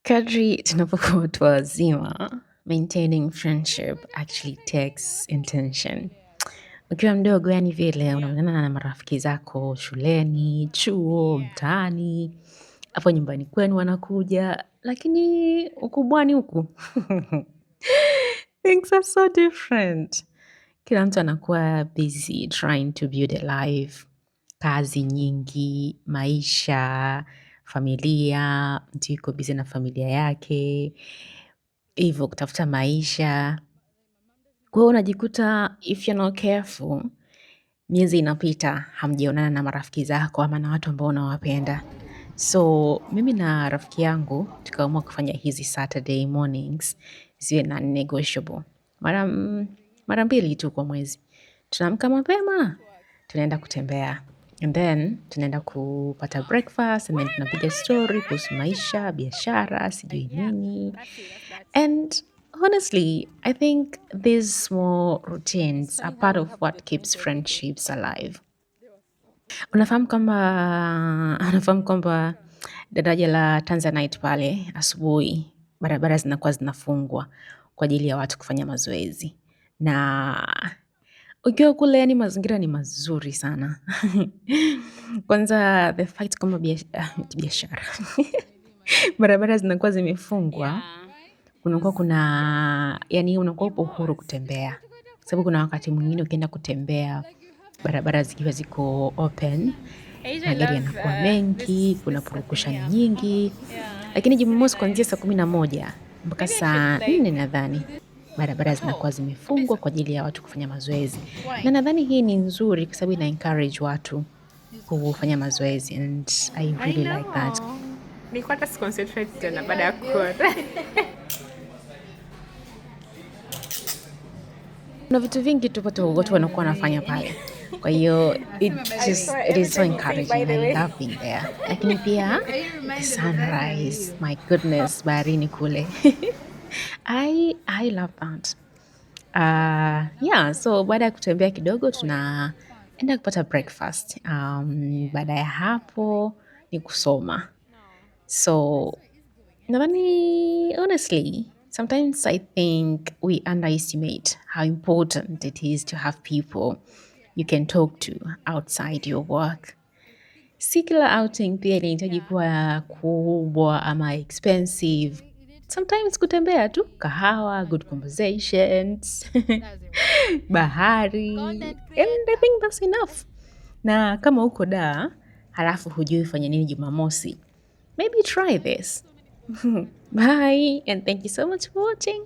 Kadri tunapokuwa watu wazima, maintaining friendship actually takes intention. Ukiwa mdogo yani vile unaonana na marafiki zako shuleni, chuo, mtaani, hapo nyumbani kwenu wanakuja, lakini ukubwani huku. Things are so different. Kila mtu anakuwa busy trying to build a life, kazi nyingi, maisha, familia, mtu yuko busy na familia yake, hivyo kutafuta maisha. Kwa hiyo unajikuta if you're not careful, miezi inapita hamjaonana na marafiki zako ama na watu ambao unawapenda. So mimi na rafiki yangu tukaamua kufanya hizi Saturday mornings ziwe na negotiable. Mara mbili tu kwa mwezi. Tunaamka mapema, tunaenda kutembea. And then tunaenda kupata breakfast and then tunapiga story kuhusu maisha, biashara, sijui nini. And honestly, I think these small routines are part of what keeps friendships alive. Unafahamu kwamba daraja la Tanzanite pale asubuhi barabara zinakuwa zinafungwa kwa ajili ya watu kufanya mazoezi. Na ukiwa kule yani mazingira ni mazuri sana. Kwanza the fact kwamba biashara. Barabara zinakuwa zimefungwa. Unakuwa upo huru kutembea. Sababu kuna wakati mwingine ukienda kutembea barabara zikiwa ziko open, magari yanakuwa mengi, kuna purukushani nyingi. Lakini Jumamosi kuanzia saa 11 mpaka saa 4 nadhani barabara zinakuwa zimefungwa kwa ajili ya watu kufanya mazoezi. Na nadhani hii ni nzuri kwa sababu ina encourage watu kufanya mazoezi and I really like that. Nilikuwa hata concentrate tena baada ya kuona. Kuna vitu vingi tu watu wanakuwa wanafanya pale. Kwa hiyo it is so encouraging. I love being there. Lakini pia the sunrise, my goodness, baharini kule. I love that. So baada ya kutembea kidogo tunaenda kupata breakfast. Baada ya hapo ni kusoma. So nadhani honestly, sometimes I think we underestimate how important it is to have people you can talk to outside your work. Si kila outing pia inahitaji kuwa kubwa ama expensive. Sometimes kutembea tu, kahawa, good conversations, bahari, and I think that's enough. Na kama uko Dar, halafu hujui fanya nini Jumamosi, maybe try this. Bye, and thank you so much for watching.